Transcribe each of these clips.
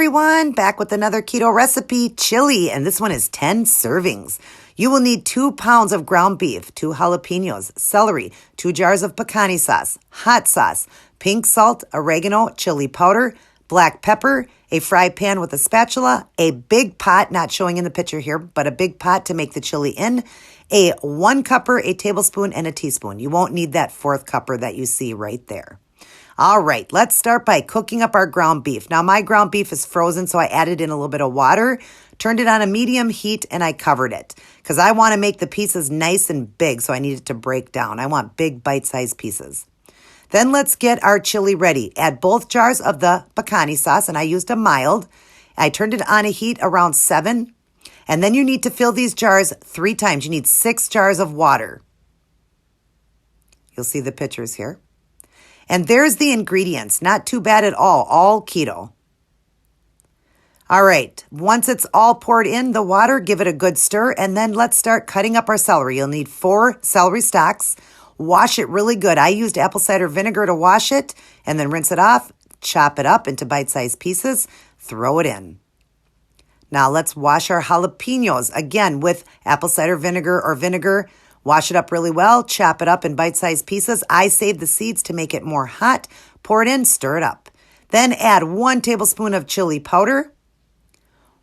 everyone, back with another keto recipe, chili, and this one is 10 servings. You will need 2 pounds of ground beef, 2 jalapeños, celery, 2 jars of picante sauce, hot sauce, pink salt, oregano, chili powder, black pepper, a fry pan with a spatula, a big pot, not showing in the picture here, but a big pot to make the chili in, a 1 cupper, a tablespoon, and a teaspoon. You won't need that 4th cupper that you see right there. All right, let's start by cooking up our ground beef. Now, my ground beef is frozen, so I added in a little bit of water, turned it on a medium heat, and I covered it because I want to make the pieces nice and big, so I need it to break down. I want big bite-sized pieces. Then let's get our chili ready. Add both jars of the picante sauce, and I used a mild. I turned it on a heat around 7, and then you need to fill these jars 3 times. You need 6 jars of water. You'll see the pictures here. And there's the ingredients. Not too bad at all keto. All right, once it's all poured in the water, give it a good stir, and then let's start cutting up our celery. You'll need 4 celery stalks. Wash it really good. I used apple cider vinegar to wash it, and then rinse it off, chop it up into bite-sized pieces, throw it in. Now let's wash our jalapeños, again with apple cider vinegar or vinegar. Wash it up really well, chop it up in bite-sized pieces. I saved the seeds to make it more hot. Pour it in, stir it up. Then add 1 tablespoon of chili powder,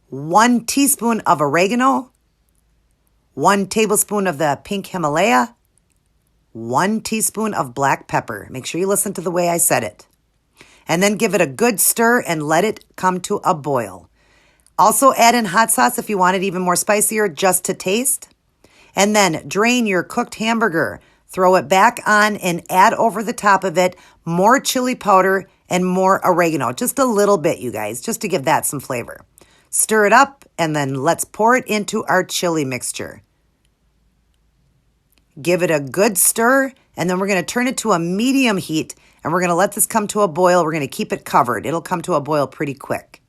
1 teaspoon of oregano, 1 tablespoon of the pink Himalaya, 1 teaspoon of black pepper. Make sure you listen to the way I said it. And then give it a good stir and let it come to a boil. Also add in hot sauce if you want it even more spicier, just to taste. And then drain your cooked hamburger, throw it back on, and add over the top of it more chili powder and more oregano. Just a little bit, you guys, just to give that some flavor. Stir it up, and then let's pour it into our chili mixture. Give it a good stir, and then we're going to turn it to a medium heat, and we're going to let this come to a boil. We're going to keep it covered. It'll come to a boil pretty quick.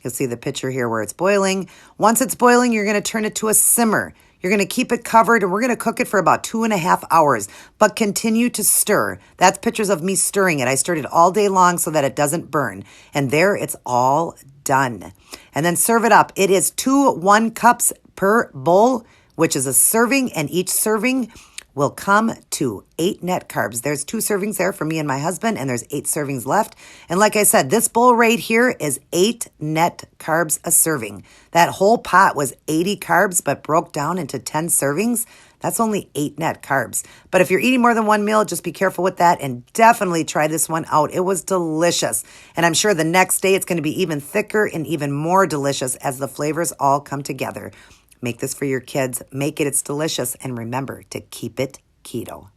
You'll see the picture here where it's boiling. Once it's boiling, you're going to turn it to a simmer. You're going to keep it covered, and we're going to cook it for about 2.5 hours, but continue to stir. That's pictures of me stirring it. I stirred it all day long so that it doesn't burn. And there, it's all done. And then serve it up. It is 2 1 cups per bowl, which is a serving, and each serving will come to 8 net carbs. There's 2 servings there for me and my husband, and there's 8 servings left. And like I said, this bowl right here is 8 net carbs a serving. That whole pot was 80 carbs, but broke down into 10 servings. That's only 8 net carbs. But if you're eating more than 1 meal, just be careful with that, and definitely try this one out. It was delicious. And I'm sure the next day it's going to be even thicker and even more delicious as the flavors all come together. Make this for your kids. Make it. It's delicious. And remember to keep it keto.